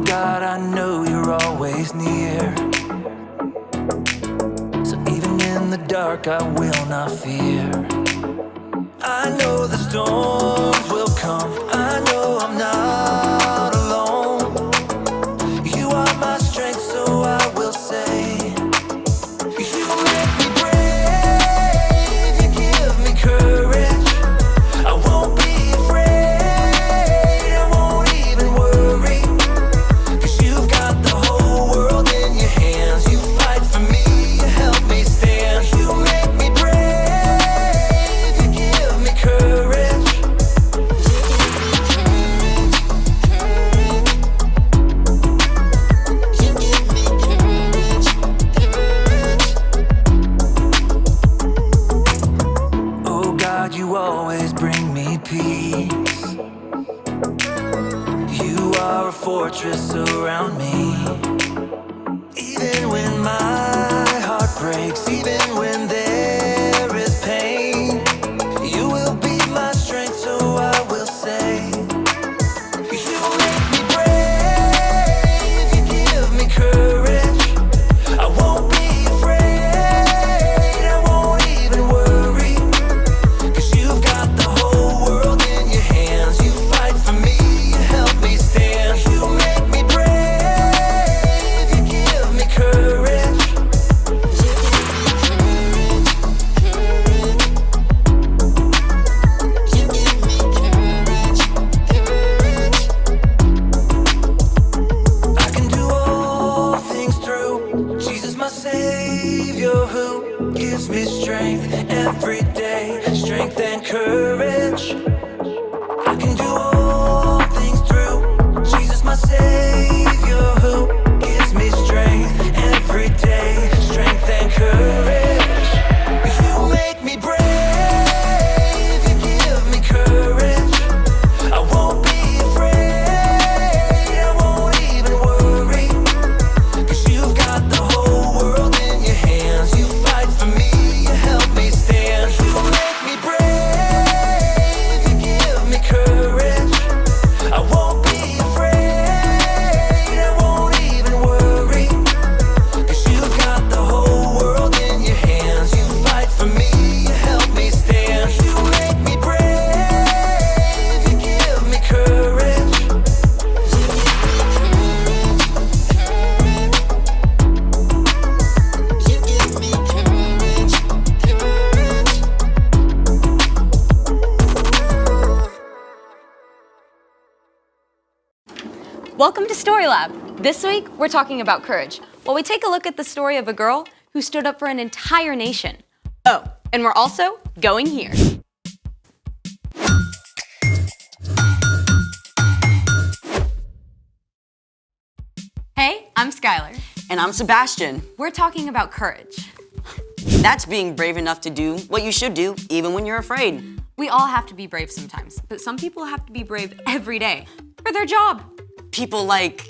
God, I know you're always near. So even in the dark, I will not fear. I know the storms will come. I know I'm not alone. You are my strength, so I will say, you make me brave, you give me courage. I won't be afraid, I won't even worry, 'cause you've got the whole world in your hands. You fight for me, you help me stand. You make me brave, you give me courage. Oh God, you always bring me peace. You are a fortress around me. Even when my heart breaks, even when there is pain, you will be my strength, so I will say, you make me brave, you give me courage. I won't be afraid, I won't even worry, 'cause you've got the whole world in your hands. You fight for me, you help me stand. You make me brave, you give me courage. I can do all things through Jesus, my Savior, who gives me strength every day, strength and courage. I can do all things through Jesus, my Savior, who gives me strength every day, strength and courage. You make me brave, you give me courage. I won't be afraid, I won't even worry, 'cause you've got the whole world in your hands. You fight for me, you help me stand. You make me brave, you give me courage. I won't be afraid, I won't even worry, 'cause you've got the whole world in your hands. You fight for me, you help me stand. You make me brave, you give me courage. Welcome to Story Lab. This week, we're talking about courage, while we take a look at the story of a girl who stood up for an entire nation. Oh, and we're also going here. Hey, I'm Skylar. And I'm Sebastian. We're talking about courage. That's being brave enough to do what you should do, even when you're afraid. We all have to be brave sometimes, but some people have to be brave every day for their job. People like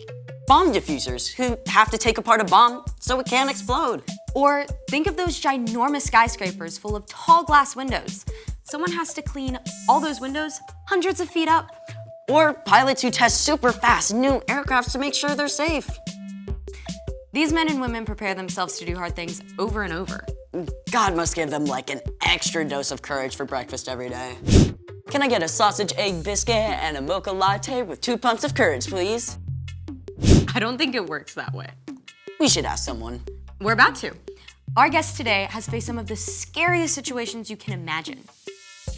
bomb diffusers who have to take apart a bomb so it can't explode. Or think of those ginormous skyscrapers full of tall glass windows. Someone has to clean all those windows hundreds of feet up. Or pilots who test super fast new aircrafts to make sure they're safe. These men and women prepare themselves to do hard things over and over. God must give them like an extra dose of courage for breakfast every day. Can I get a sausage, egg, biscuit, and a mocha latte with 2 pumps of courage, please? I don't think it works that way. We should ask someone. We're about to. Our guest today has faced some of the scariest situations you can imagine.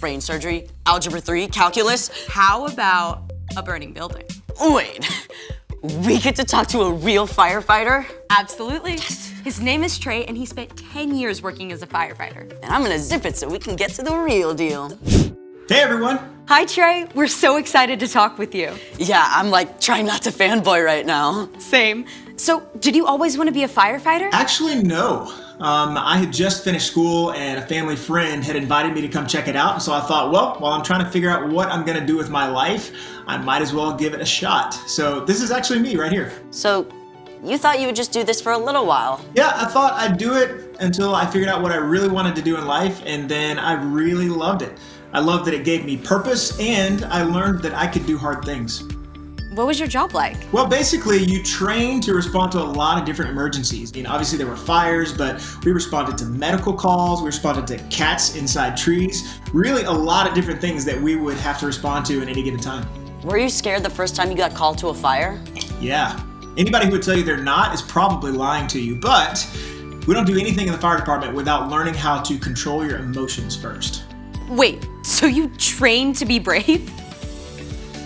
Brain surgery, algebra 3, calculus. How about a burning building? Wait, we get to talk to a real firefighter? Absolutely. His name is Trey, and he spent 10 years working as a firefighter. And I'm gonna zip it so we can get to the real deal. Hey everyone! Hi Trey, we're so excited to talk with you. Yeah, I'm like trying not to fanboy right now. Same. So, did you always want to be a firefighter? Actually, no. I had just finished school and a family friend had invited me to come check it out. And so I thought, well, while I'm trying to figure out what I'm gonna do with my life, I might as well give it a shot. So this is actually me right here. So, you thought you would just do this for a little while? Yeah, I thought I'd do it until I figured out what I really wanted to do in life, and then I really loved it. I loved that it gave me purpose, and I learned that I could do hard things. What was your job like? Well, basically, you train to respond to a lot of different emergencies. Obviously there were fires, but we responded to medical calls, we responded to cats inside trees, really a lot of different things that we would have to respond to at any given time. Were you scared the first time you got called to a fire? Yeah. Anybody who would tell you they're not is probably lying to you, but we don't do anything in the fire department without learning how to control your emotions first. Wait, so you trained to be brave?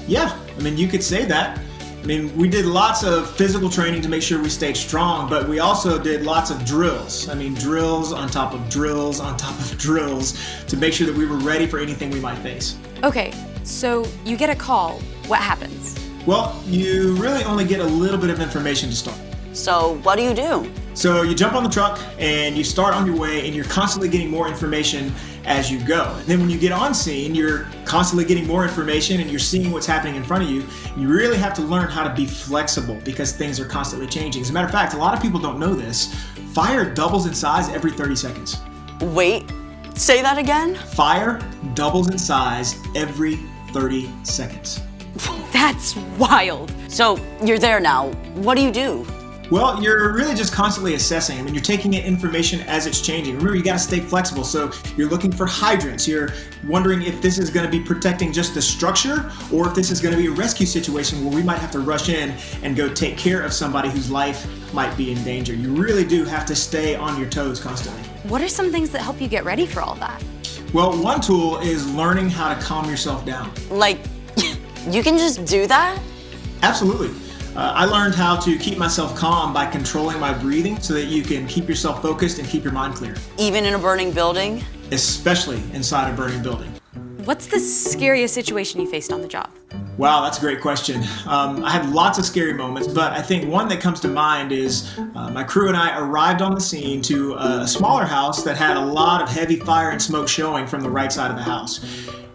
Yeah, you could say that. We did lots of physical training to make sure we stayed strong, but we also did lots of drills. Drills on top of drills on top of drills to make sure that we were ready for anything we might face. Okay, so you get a call. What happens? Well, you really only get a little bit of information to start. So what do you do? So you jump on the truck and you start on your way, and you're constantly getting more information as you go. And then when you get on scene, you're constantly getting more information and you're seeing what's happening in front of you. You really have to learn how to be flexible because things are constantly changing. As a matter of fact, a lot of people don't know this. Fire doubles in size every 30 seconds. Wait, say that again? Fire doubles in size every 30 seconds. That's wild. So you're there now. What do you do? Well, you're really just constantly assessing. You're taking in information as it's changing. Remember, you got to stay flexible. So you're looking for hydrants. You're wondering if this is going to be protecting just the structure or if this is going to be a rescue situation where we might have to rush in and go take care of somebody whose life might be in danger. You really do have to stay on your toes constantly. What are some things that help you get ready for all that? Well, one tool is learning how to calm yourself down. Like, you can just do that? Absolutely. I learned how to keep myself calm by controlling my breathing so that you can keep yourself focused and keep your mind clear. Even in a burning building? Especially inside a burning building. What's the scariest situation you faced on the job? Wow, that's a great question. I had lots of scary moments, but I think one that comes to mind is my crew and I arrived on the scene to a smaller house that had a lot of heavy fire and smoke showing from the right side of the house.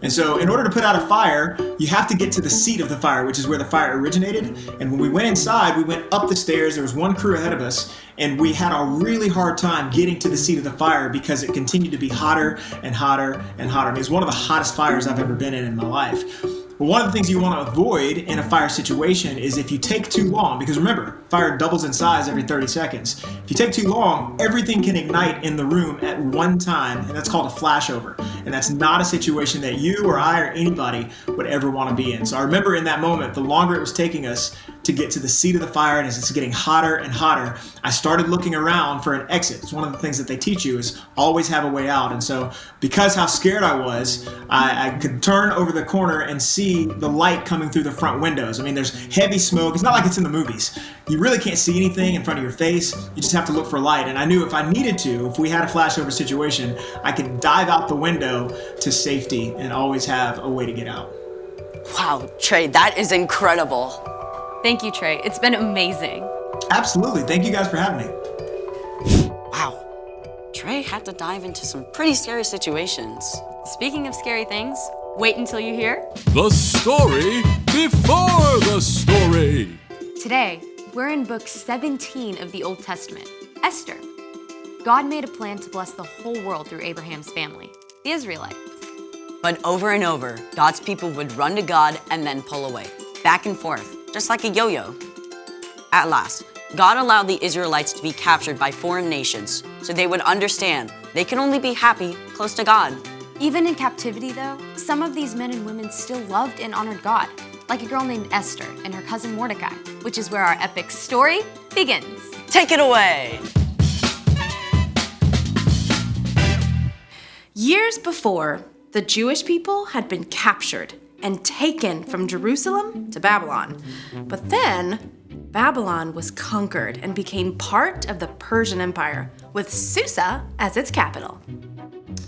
And so in order to put out a fire, you have to get to the seat of the fire, which is where the fire originated. And when we went inside, we went up the stairs. There was one crew ahead of us, and we had a really hard time getting to the seat of the fire because it continued to be hotter and hotter and hotter. It was one of the hottest fires I've ever been in my life. But one of the things you want to avoid in a fire situation is if you take too long, because remember, fire doubles in size every 30 seconds. If you take too long, everything can ignite in the room at one time, and that's called a flashover. And that's not a situation that you or I or anybody would ever want to be in. So I remember in that moment, the longer it was taking us to get to the seat of the fire, and as it's getting hotter and hotter, I started looking around for an exit. It's one of the things that they teach you is always have a way out. And so because how scared I was, I could turn over the corner and see the light coming through the front windows. There's heavy smoke. It's not like it's in the movies. You really can't see anything in front of your face. You just have to look for light. And I knew if I needed to, if we had a flashover situation, I could dive out the window to safety and always have a way to get out. Wow, Trey, that is incredible. Thank you, Trey. It's been amazing. Absolutely. Thank you guys for having me. Wow, Trey had to dive into some pretty scary situations. Speaking of scary things, wait until you hear The story before the story. Today, we're in book 17 of the Old Testament, Esther. God made a plan to bless the whole world through Abraham's family, the Israelites. But over and over, God's people would run to God and then pull away, back and forth, just like a yo-yo. At last, God allowed the Israelites to be captured by foreign nations so they would understand they can only be happy close to God. Even in captivity, though, some of these men and women still loved and honored God, like a girl named Esther and her cousin Mordecai, which is where our epic story begins. Take it away! Years before, the Jewish people had been captured and taken from Jerusalem to Babylon. But then, Babylon was conquered and became part of the Persian Empire, with Susa as its capital.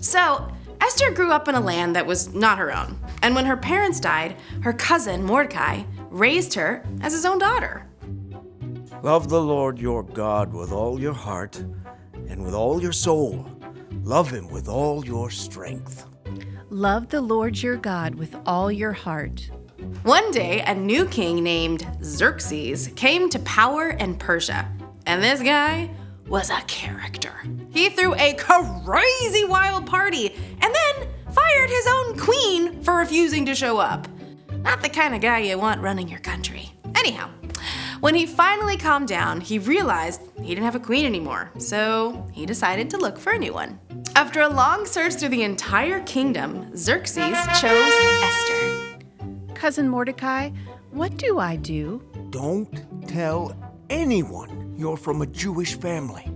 So, Esther grew up in a land that was not her own, and when her parents died, her cousin Mordecai raised her as his own daughter. Love the Lord your God with all your heart and with all your soul. Love him with all your strength. Love the Lord your God with all your heart. One day, a new king named Xerxes came to power in Persia, and this guy was a character. He threw a crazy wild party and then fired his own queen for refusing to show up. Not the kind of guy you want running your country. Anyhow, when he finally calmed down, he realized he didn't have a queen anymore, so he decided to look for a new one. After a long search through the entire kingdom, Xerxes chose Esther. Cousin Mordecai, what do I do? Don't tell anyone you're from a Jewish family.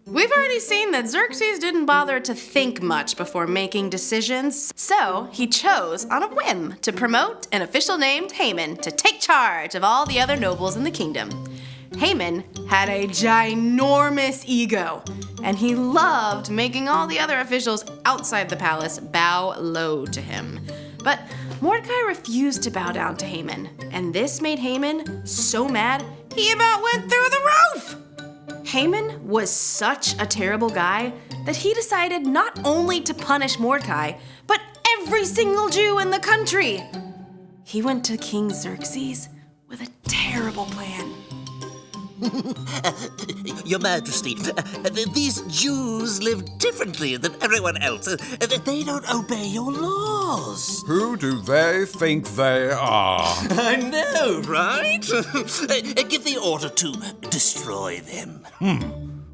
We've already seen that Xerxes didn't bother to think much before making decisions, so he chose on a whim to promote an official named Haman to take charge of all the other nobles in the kingdom. Haman had a ginormous ego, and he loved making all the other officials outside the palace bow low to him. But Mordecai refused to bow down to Haman, and this made Haman so mad he about went through the roof! Haman was such a terrible guy that he decided not only to punish Mordecai, but every single Jew in the country. He went to King Xerxes with a terrible plan. Your Majesty, these Jews live differently than everyone else. They don't obey your laws. Who do they think they are? I know, right? Give the order to destroy them.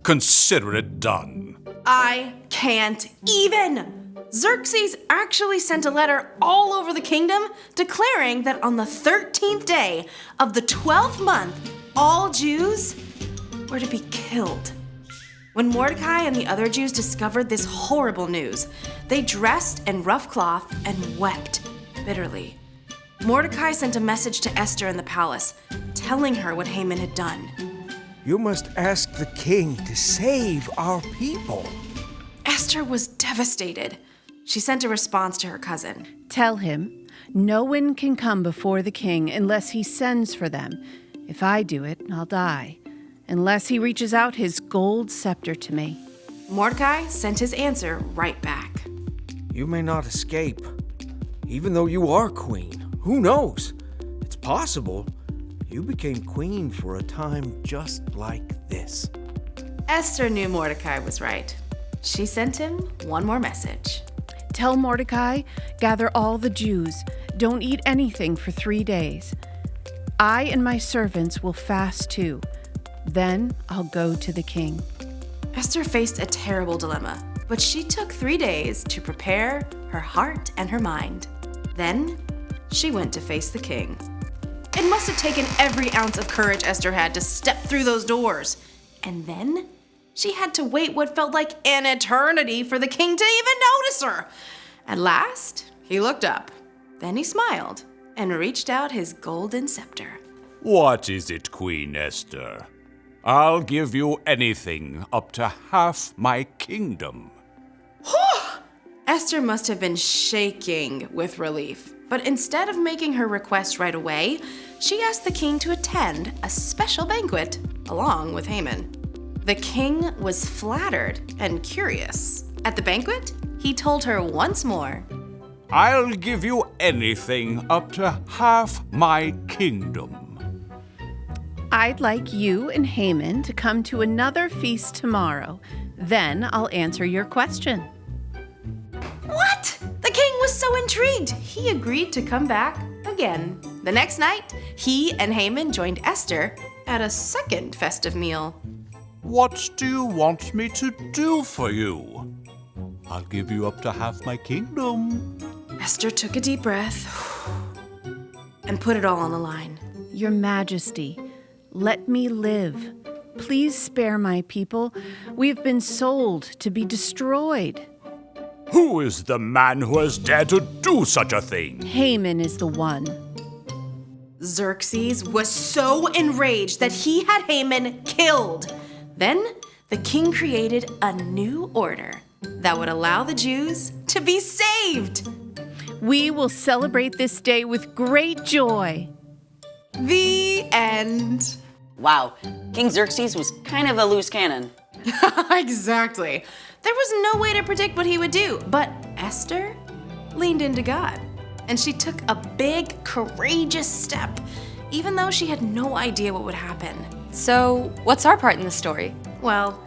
Consider it done. I can't even. Xerxes actually sent a letter all over the kingdom declaring that on the 13th day of the 12th month, all Jews were to be killed. When Mordecai and the other Jews discovered this horrible news, they dressed in rough cloth and wept bitterly. Mordecai sent a message to Esther in the palace, telling her what Haman had done. You must ask the king to save our people. Esther was devastated. She sent a response to her cousin. Tell him, no one can come before the king unless he sends for them. If I do it, I'll die, unless he reaches out his gold scepter to me. Mordecai sent his answer right back. You may not escape, even though you are queen. Who knows? It's possible. You became queen for a time just like this. Esther knew Mordecai was right. She sent him one more message. Tell Mordecai, gather all the Jews. Don't eat anything for 3 days. I and my servants will fast too. Then I'll go to the king. Esther faced a terrible dilemma, but she took 3 days to prepare her heart and her mind. Then she went to face the king. It must have taken every ounce of courage Esther had to step through those doors. And then she had to wait what felt like an eternity for the king to even notice her. At last, he looked up. Then he smiled and reached out his golden scepter. What is it, Queen Esther? I'll give you anything up to half my kingdom. Esther must have been shaking with relief. But instead of making her request right away, she asked the king to attend a special banquet along with Haman. The king was flattered and curious. At the banquet, he told her once more, I'll give you anything up to half my kingdom. I'd like you and Haman to come to another feast tomorrow. Then I'll answer your question. What? The king was so intrigued, he agreed to come back again. The next night, he and Haman joined Esther at a second festive meal. What do you want me to do for you? I'll give you up to half my kingdom. Esther took a deep breath and put it all on the line. Your Majesty, let me live. Please spare my people. We've been sold to be destroyed. Who is the man who has dared to do such a thing? Haman is the one. Xerxes was so enraged that he had Haman killed. Then the king created a new order that would allow the Jews to be saved. We will celebrate this day with great joy. The end. Wow, King Xerxes was kind of a loose cannon. Exactly. There was no way to predict what he would do, but Esther leaned into God, and she took a big, courageous step, even though she had no idea what would happen. So, what's our part in the story? Well,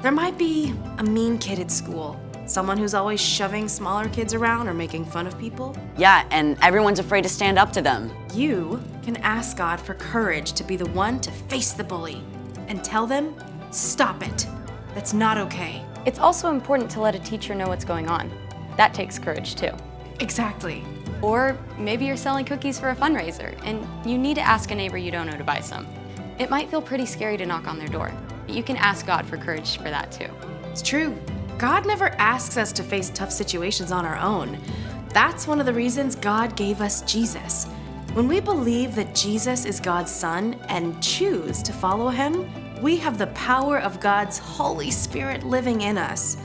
there might be a mean kid at school, Someone who's always shoving smaller kids around or making fun of people? Yeah, and everyone's afraid to stand up to them. You can ask God for courage to be the one to face the bully and tell them, stop it. That's not okay. It's also important to let a teacher know what's going on. That takes courage too. Exactly. Or maybe you're selling cookies for a fundraiser and you need to ask a neighbor you don't know to buy some. It might feel pretty scary to knock on their door, but you can ask God for courage for that too. It's true. God never asks us to face tough situations on our own. That's one of the reasons God gave us Jesus. When we believe that Jesus is God's Son and choose to follow him, we have the power of God's Holy Spirit living in us.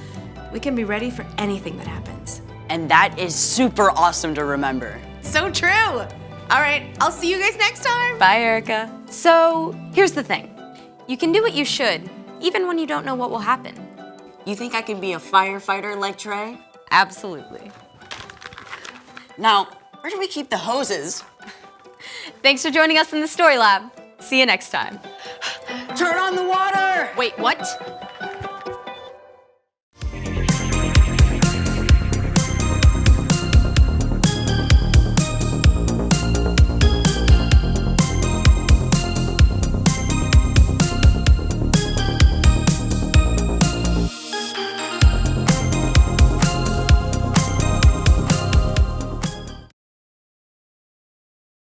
We can be ready for anything that happens. And that is super awesome to remember. So true. All right, I'll see you guys next time. Bye, Erica. So here's the thing. You can do what you should, even when you don't know what will happen. You think I can be a firefighter like Trey? Absolutely. Now, where do we keep the hoses? Thanks for joining us in the Story Lab. See you next time. Turn on the water! Wait, what?